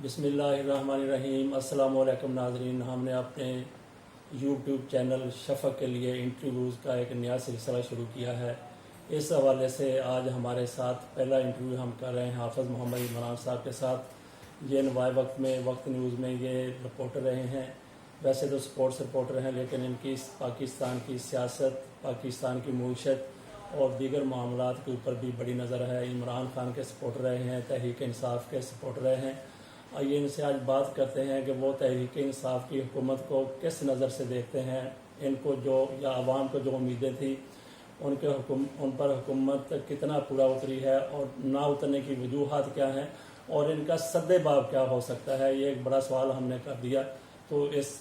بسم اللہ الرحمن الرحیم۔ السلام علیکم ناظرین، ہم نے اپنے یوٹیوب چینل شفق کے لیے انٹرویوز کا ایک نیا سلسلہ شروع کیا ہے۔ اس حوالے سے آج ہمارے ساتھ پہلا انٹرویو ہم کر رہے ہیں حافظ محمد عمران صاحب کے ساتھ۔ یہ نوائے وقت میں وقت نیوز میں یہ رپورٹر رہے ہیں، ویسے تو سپورٹس رپورٹر ہیں، لیکن ان کی پاکستان کی سیاست، پاکستان کی معیشت اور دیگر معاملات کے اوپر بھی بڑی نظر ہے۔ عمران خان کے سپورٹر رہے ہیں، تحریک انصاف کے سپورٹر رہے ہیں۔ آئیے ان سے آج بات کرتے ہیں کہ وہ تحریک انصاف کی حکومت کو کس نظر سے دیکھتے ہیں، ان کو جو یا عوام کو جو امیدیں تھیں ان پر حکومت کتنا پورا اتری ہے اور نہ اترنے کی وجوہات کیا ہیں، اور ان کا سد باب کیا ہو سکتا ہے۔ یہ ایک بڑا سوال ہم نے کر دیا، تو اس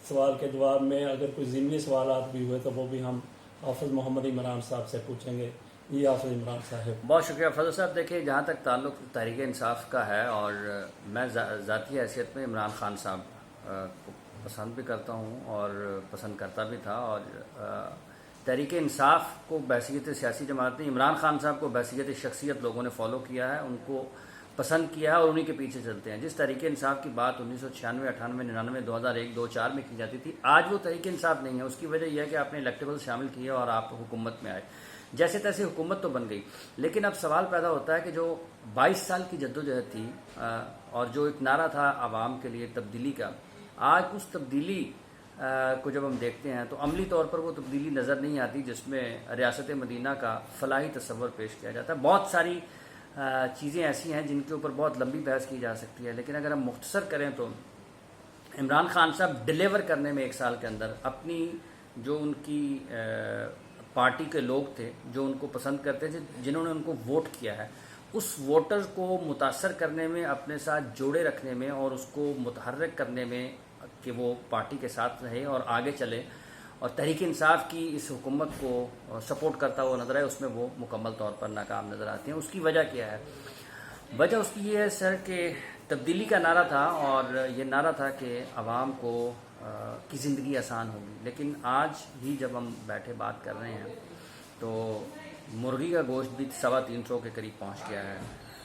سوال کے جواب میں اگر کوئی ضمنی سوالات بھی ہوئے تو وہ بھی ہم حافظ محمد عمران صاحب سے پوچھیں گے۔ جی حافظ عمران صاحب۔ بہت شکریہ فضل صاحب۔ دیکھیے، جہاں تک تعلق تحریک انصاف کا ہے، اور میں ذاتی حیثیت میں عمران خان صاحب کو پسند بھی کرتا ہوں اور پسند کرتا بھی تھا، اور تحریک انصاف کو بحیثیت سیاسی جماعت نے عمران خان صاحب کو بحیثیت شخصیت لوگوں نے فالو کیا ہے، ان کو پسند کیا ہے اور انہی کے پیچھے چلتے ہیں۔ جس تحریک انصاف کی بات 1996، 98، 99، 2001، 2004 میں کی جاتی تھی، آج وہ تحریک انصاف نہیں ہے۔ اس کی وجہ یہ ہے کہ آپ نے الیکٹیبل شامل کیے اور آپ حکومت میں آئے۔ جیسے تیسے حکومت تو بن گئی، لیکن اب سوال پیدا ہوتا ہے کہ جو 22 سال کی جدوجہد تھی اور جو ایک نعرہ تھا عوام کے لیے تبدیلی کا، آج اس تبدیلی کو جب ہم دیکھتے ہیں تو عملی طور پر وہ تبدیلی نظر نہیں آتی جس میں ریاست مدینہ کا فلاحی تصور پیش کیا جاتا ہے۔ بہت ساری چیزیں ایسی ہیں جن کے اوپر بہت لمبی بحث کی جا سکتی ہے، لیکن اگر ہم مختصر کریں تو عمران خان صاحب ڈیلیور کرنے میں ایک سال کے اندر اپنی جو ان کی پارٹی کے لوگ تھے، جو ان کو پسند کرتے تھے، جنہوں نے ان کو ووٹ کیا ہے، اس ووٹر کو متاثر کرنے میں، اپنے ساتھ جوڑے رکھنے میں اور اس کو متحرک کرنے میں کہ وہ پارٹی کے ساتھ رہے اور آگے چلے اور تحریک انصاف کی اس حکومت کو سپورٹ کرتا ہوا نظر آئے، اس میں وہ مکمل طور پر ناکام نظر آتے ہیں۔ اس کی وجہ کیا ہے؟ وجہ اس کی یہ ہے سر کہ تبدیلی کا نعرہ تھا، اور یہ نعرہ تھا کہ عوام کو کی زندگی آسان ہوگی، لیکن آج بھی جب ہم بیٹھے بات کر رہے ہیں تو مرغی کا گوشت بھی 350 کے قریب پہنچ گیا ہے،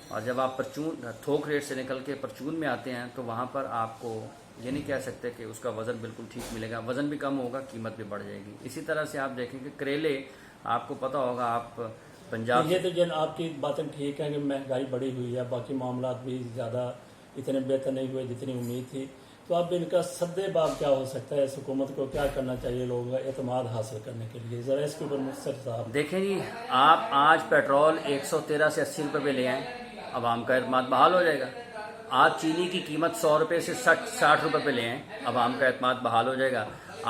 اور جب آپ پرچون تھوک ریٹ سے نکل کے پرچون میں آتے ہیں تو وہاں پر آپ کو یہ نہیں کہہ سکتے کہ اس کا وزن بالکل ٹھیک ملے گا، وزن بھی کم ہوگا، قیمت بھی بڑھ جائے گی۔ اسی طرح سے آپ دیکھیں کہ کریلے، آپ کو پتہ ہوگا، آپ پنجاب یہ تو جن آپ کی باتیں ٹھیک ہیں کہ مہنگائی بڑی ہوئی ہے، باقی معاملات بھی زیادہ اتنے بہتر نہیں ہوئے جتنی امید تھی، تو اب ان کا سد باب کیا ہو سکتا ہے؟ اس حکومت کو کیا کرنا چاہیے لوگوں کا اعتماد حاصل کرنے کے لیے؟ ذرا اس کے اوپر مختصر صاحب۔ دیکھیں جی، آپ آج پیٹرول 113 سے 80 روپے پہ لے آئیں، عوام کا اعتماد بحال ہو جائے گا۔ آج چینی کی قیمت 100 روپے سے 60 روپے پہ لے آئیں، عوام کا اعتماد بحال ہو جائے گا۔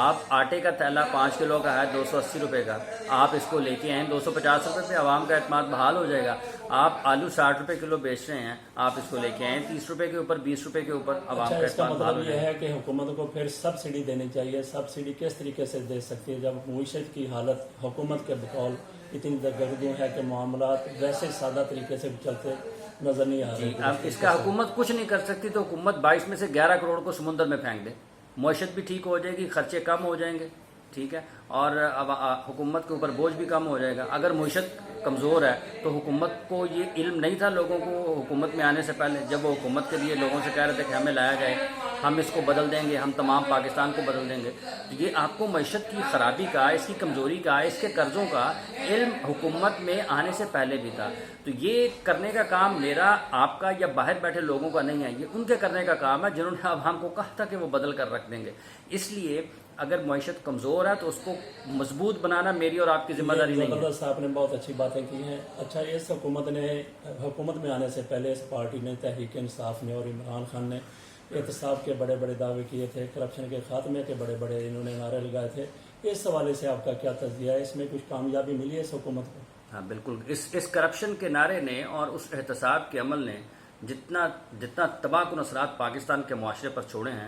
آپ آٹے کا تھیلا 5 کلو کا ہے 280 روپے کا، آپ اس کو لے کے آئیں 250 روپے پہ، عوام کا اعتماد بحال ہو جائے گا۔ آپ آلو 60 روپے کلو بیچ رہے ہیں، آپ اس کو لے کے آئیں 30 روپے کے اوپر، 20 روپے کے اوپر، عوام کا اس کا اعتماد بحال ہو مطلب جائے یہ گا۔ ہے کہ حکومت کو پھر سبسڈی دینی چاہیے۔ سبسڈی کس طریقے سے دے سکتی ہے جب معیشت کی حالت حکومت کے بقول اتنی درگردوں ہے کہ معاملات ویسے سادہ طریقے سے چلتے نظر نہیں آ رہے؟ اب اس کا حکومت کچھ نہیں کر سکتی، تو حکومت 22 میں سے 11 کروڑ کو سمندر میں پھینک دے، معیشت بھی ٹھیک ہو جائے گی، خرچے کم ہو جائیں گے، ٹھیک ہے، اور حکومت کے اوپر بوجھ بھی کم ہو جائے گا۔ اگر معیشت کمزور ہے تو حکومت کو یہ علم نہیں تھا لوگوں کو حکومت میں آنے سے پہلے، جب وہ حکومت کے لیے لوگوں سے کہہ رہے تھے کہ ہمیں لایا جائے، ہم اس کو بدل دیں گے، ہم تمام پاکستان کو بدل دیں گے، یہ آپ کو معیشت کی خرابی کا، اس کی کمزوری کا، اس کے قرضوں کا علم حکومت میں آنے سے پہلے بھی تھا۔ تو یہ کرنے کا کام میرا، آپ کا یا باہر بیٹھے لوگوں کا نہیں ہے، یہ ان کے کرنے کا کام ہے جنہوں نے عوام کو کہا تھا کہ وہ بدل کر رکھ دیں گے۔ اس لیے اگر معیشت کمزور ہے تو اس کو مضبوط بنانا میری اور آپ کی ذمہ داری نہیں ہے۔ زبردست، صاحب نے بہت اچھی باتیں کی ہیں۔ اچھا، اس حکومت میں آنے سے پہلے اس پارٹی نے، تحریک انصاف نے اور عمران خان نے احتساب کے بڑے بڑے دعوے کیے تھے، کرپشن کے خاتمے کے بڑے بڑے انہوں نے نعرے لگائے تھے۔ اس حوالے سے آپ کا کیا تجزیہ ہے؟ اس میں کچھ کامیابی ملی ہے اس حکومت کو؟ ہاں بالکل، اس کرپشن کے نعرے نے اور اس احتساب کے عمل نے جتنا تباہ کن اثرات پاکستان کے معاشرے پر چھوڑے ہیں،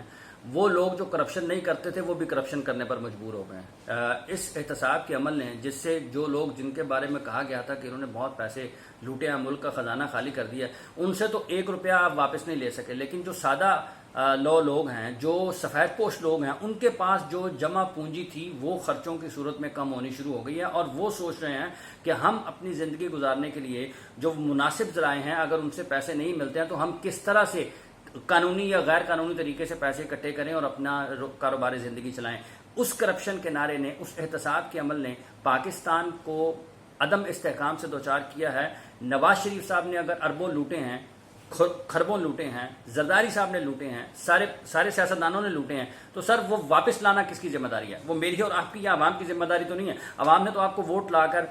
وہ لوگ جو کرپشن نہیں کرتے تھے وہ بھی کرپشن کرنے پر مجبور ہو گئے ہیں۔ اس احتساب کے عمل نے، جس سے جو لوگ جن کے بارے میں کہا گیا تھا کہ انہوں نے بہت پیسے لوٹے ہیں، ملک کا خزانہ خالی کر دیا، ان سے تو 1 روپیہ آپ واپس نہیں لے سکے، لیکن جو سادہ لوگ ہیں، جو سفید پوش لوگ ہیں، ان کے پاس جو جمع پونجی تھی وہ خرچوں کی صورت میں کم ہونی شروع ہو گئی ہے، اور وہ سوچ رہے ہیں کہ ہم اپنی زندگی گزارنے کے لیے جو مناسب ذرائع ہیں، اگر ان سے پیسے نہیں ملتے ہیں تو ہم کس طرح سے قانونی یا غیر قانونی طریقے سے پیسے اکٹھے کریں اور اپنا کاروباری زندگی چلائیں. اس کرپشن کے نعرے نے، اس احتساب کے عمل نے پاکستان کو عدم استحکام سے دوچار کیا ہے. نواز شریف صاحب نے اگر اربوں لوٹے ہیں، خربوں لوٹے ہیں، زرداری صاحب نے لوٹے ہیں، سارے سیاستدانوں نے لوٹے ہیں، تو سر وہ واپس لانا کس کی ذمہ داری ہے؟ وہ میری اور آپ کی یا عوام کی ذمہ داری تو نہیں ہے. عوام نے تو آپ کو ووٹ لا کر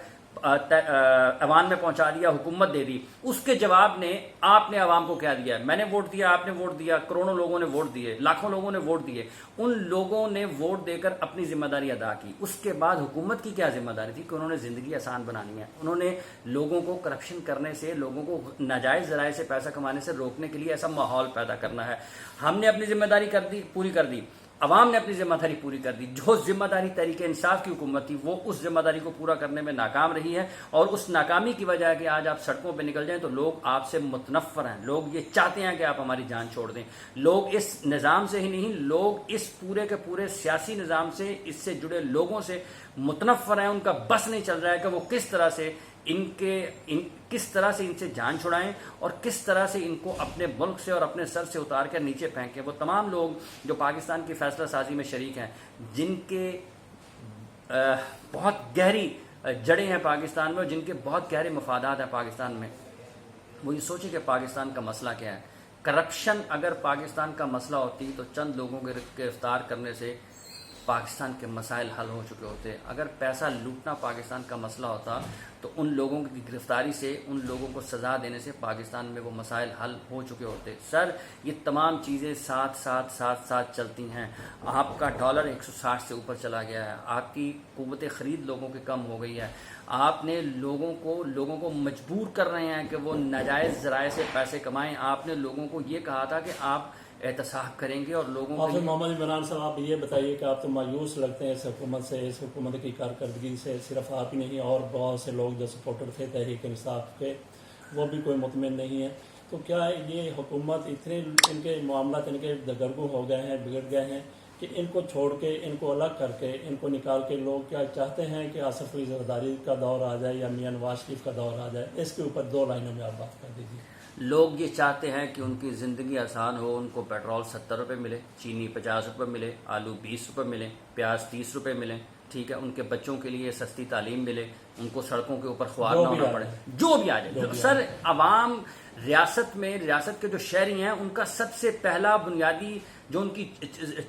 ایوان میں پہنچا دیا، حکومت دے دی. اس کے جواب نے آپ نے عوام کو کیا دیا؟ میں نے ووٹ دیا، آپ نے ووٹ دیا، کروڑوں لوگوں نے ووٹ دیے، لاکھوں لوگوں نے ووٹ دیے. ان لوگوں نے ووٹ دے کر اپنی ذمہ داری ادا کی. اس کے بعد حکومت کی کیا ذمہ داری تھی کہ انہوں نے زندگی آسان بنانی ہے. انہوں نے لوگوں کو کرپشن کرنے سے، لوگوں کو ناجائز ذرائع سے پیسہ کمانے سے روکنے کے لیے ایسا ماحول پیدا کرنا ہے. ہم نے اپنی ذمہ داری پوری کر دی، عوام نے اپنی ذمہ داری پوری کر دی. جو ذمہ داری تحریک انصاف کی حکومت تھی وہ اس ذمہ داری کو پورا کرنے میں ناکام رہی ہے، اور اس ناکامی کی وجہ ہے کہ آج آپ سڑکوں پہ نکل جائیں تو لوگ آپ سے متنفر ہیں. لوگ یہ چاہتے ہیں کہ آپ ہماری جان چھوڑ دیں. لوگ اس نظام سے ہی نہیں، لوگ اس پورے کے پورے سیاسی نظام سے، اس سے جڑے لوگوں سے متنفر ہیں. ان کا بس نہیں چل رہا ہے کہ وہ کس طرح سے ان سے جان چھڑائیں اور کس طرح سے ان کو اپنے ملک سے اور اپنے سر سے اتار کر نیچے پھینکیں. وہ تمام لوگ جو پاکستان کی فیصلہ سازی میں شریک ہیں، جن کے بہت گہری جڑیں ہیں پاکستان میں اور جن کے بہت گہرے مفادات ہیں پاکستان میں، وہ یہ سوچیں کہ پاکستان کا مسئلہ کیا ہے. کرپشن اگر پاکستان کا مسئلہ ہوتی تو چند لوگوں کے گرفتار کرنے سے پاکستان کے مسائل حل ہو چکے ہوتے. اگر پیسہ لوٹنا پاکستان کا مسئلہ ہوتا تو ان لوگوں کی گرفتاری سے، ان لوگوں کو سزا دینے سے پاکستان میں وہ مسائل حل ہو چکے ہوتے. سر یہ تمام چیزیں ساتھ چلتی ہیں. آپ کا ڈالر 160 سے اوپر چلا گیا ہے، آپ کی قوت خرید لوگوں کی کم ہو گئی ہے. آپ نے لوگوں کو مجبور کر رہے ہیں کہ وہ ناجائز ذرائع سے پیسے کمائیں. آپ نے لوگوں کو یہ کہا تھا کہ آپ احتساب کریں گے اور لوگوں کو محمد عمران صاحب آپ یہ بتائیے کہ آپ تو مایوس لگتے ہیں اس حکومت سے، اس حکومت کی کارکردگی سے. صرف آپ ہی نہیں اور بہت سے لوگ جو سپورٹر تھے تحریک انصاف کے، وہ بھی کوئی مطمئن نہیں ہے. تو کیا یہ حکومت اتنے ان کے معاملات ان کے دگرگوں ہو گئے ہیں، بگڑ گئے ہیں کہ ان کو چھوڑ کے، ان کو الگ کر کے، ان کو نکال کے لوگ کیا چاہتے ہیں کہ آصف علی زرداری کا دور آ جائے یا میاں نواز شریف کا دور آ جائے؟ اس کے اوپر 2 لائنوں میں آپ بات کر دیجیے. لوگ یہ چاہتے ہیں کہ ان کی زندگی آسان ہو. ان کو پیٹرول 70 روپے ملے، چینی 50 روپے ملے، آلو 20 روپے ملے، پیاز 30 روپے ملے. ٹھیک ہے، ان کے بچوں کے لیے سستی تعلیم ملے، ان کو سڑکوں کے اوپر خوار نہ ہونا پڑے، جو بھی آ جائے. سر عوام ریاست کے جو شہری ہیں ان کا سب سے پہلا بنیادی جو ان کی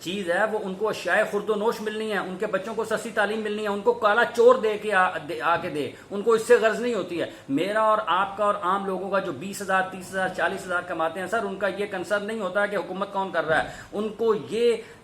چیز ہے وہ ان کو اشیاء خرد و نوش ملنی ہے، ان کے بچوں کو سستی تعلیم ملنی ہے، ان کو کالا چور دے کے آ کے دے. ان کو اس سے غرض نہیں ہوتی ہے. میرا اور آپ کا اور عام لوگوں کا جو 20,000 30,000 40,000 کماتے ہیں سر، ان کا یہ کنسرن نہیں ہوتا ہے کہ حکومت کون کر رہا ہے. ان کو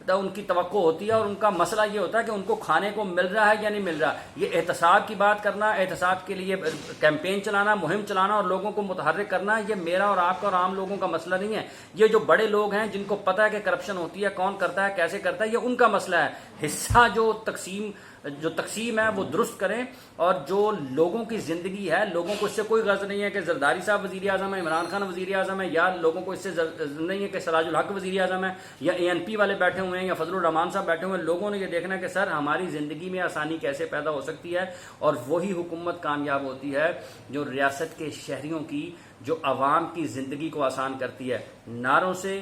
ان کی توقع ہوتی ہے اور ان کا مسئلہ یہ ہوتا ہے کہ ان کو کھانے کو مل رہا ہے یا نہیں مل رہا. یہ احتساب کی بات کرنا، احتساب کے لیے کیمپین چلانا، مہم چلانا اور لوگوں کو متحرک کرنا، یہ میرا اور آپ کا اور عام لوگوں کا مسئلہ نہیں ہے. یہ جو بڑے لوگ ہیں جن کو پتہ ہے کہ کرپشن ہوتی ہے، کون کرتا ہے، کیسے کرتا ہے، یہ ان کا مسئلہ ہے. حصہ جو تقسیم ہے وہ درست کریں، اور جو لوگوں کی زندگی ہے، لوگوں کو اس سے کوئی غرض نہیں ہے کہ زرداری صاحب وزیر اعظم ہے، عمران خان وزیر اعظم ہے، یا لوگوں کو اس سے نہیں ہے کہ سراج الحق وزیر اعظم ہے، یا ANP والے بیٹھے ہوئے ہیں، یا فضل الرحمان صاحب بیٹھے ہوئے ہیں. لوگوں نے یہ دیکھنا ہے کہ سر ہماری زندگی میں آسانی کیسے پیدا ہو سکتی ہے، اور وہی حکومت کامیاب ہوتی ہے جو ریاست کے شہریوں کی، جو عوام کی زندگی کو آسان کرتی ہے. نعروں سے،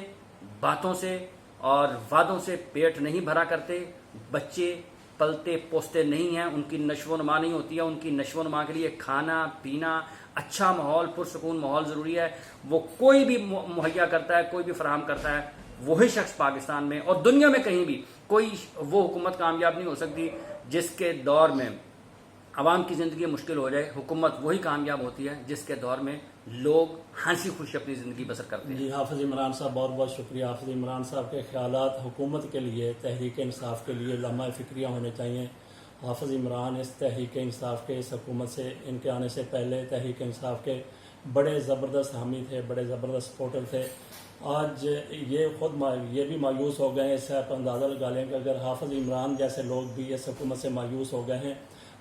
باتوں سے اور وعدوں سے پیٹ نہیں بھرا کرتے. بچے پلتے پوستے نہیں ہیں، ان کی نشو و نما نہیں ہوتی ہے. ان کی نشو و نما کے لیے کھانا پینا، اچھا ماحول، پرسکون ماحول ضروری ہے. وہ کوئی بھی مہیا کرتا ہے، کوئی بھی فراہم کرتا ہے. وہی شخص پاکستان میں اور دنیا میں کہیں بھی کوئی وہ حکومت کامیاب نہیں ہو سکتی جس کے دور میں عوام کی زندگی مشکل ہو جائے. حکومت وہی کامیاب ہوتی ہے جس کے دور میں لوگ ہنسی خوشی اپنی زندگی بسر کرتے ہیں. جی حافظ عمران صاحب بہت بہت شکریہ. حافظ عمران صاحب کے خیالات حکومت کے لیے، تحریک انصاف کے لیے لمحہ فکریہ ہونے چاہیے. حافظ عمران اس تحریک انصاف کے، اس حکومت سے، ان کے آنے سے پہلے تحریک انصاف کے بڑے زبردست حامی تھے، بڑے زبردست سپورٹر تھے. آج یہ خود یہ بھی مایوس ہو گئے ہیں. اس سے آپ اندازہ لگا لیں کہ اگر حافظ عمران جیسے لوگ بھی اس حکومت سے مایوس ہو گئے ہیں،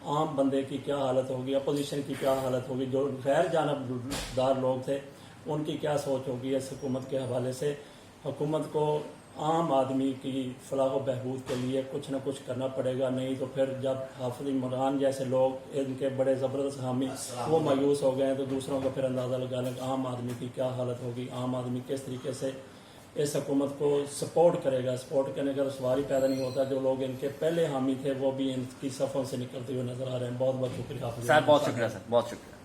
عام بندے کی کیا حالت ہوگی، اپوزیشن کی کیا حالت ہوگی، جو غیر جانبدار لوگ تھے ان کی کیا سوچ ہوگی اس حکومت کے حوالے سے. حکومت کو عام آدمی کی فلاح و بہبود کے لیے کچھ نہ کچھ کرنا پڑے گا، نہیں تو پھر جب حافظ عمران جیسے لوگ، ان کے بڑے زبردست حامی، وہ مایوس ہو گئے ہیں تو دوسروں کو پھر اندازہ لگا لیں کہ عام آدمی کی کیا حالت ہوگی، عام آدمی کس طریقے سے اس حکومت کو سپورٹ کرے گا. سپورٹ کرنے کا سوال ہی پیدا نہیں ہوتا. جو لوگ ان کے پہلے حامی تھے وہ بھی ان کی صفوں سے نکلتے ہوئے نظر آ رہے ہیں. بہت بہت شکریہ آپ. سر بہت شکریہ سر، بہت شکریہ.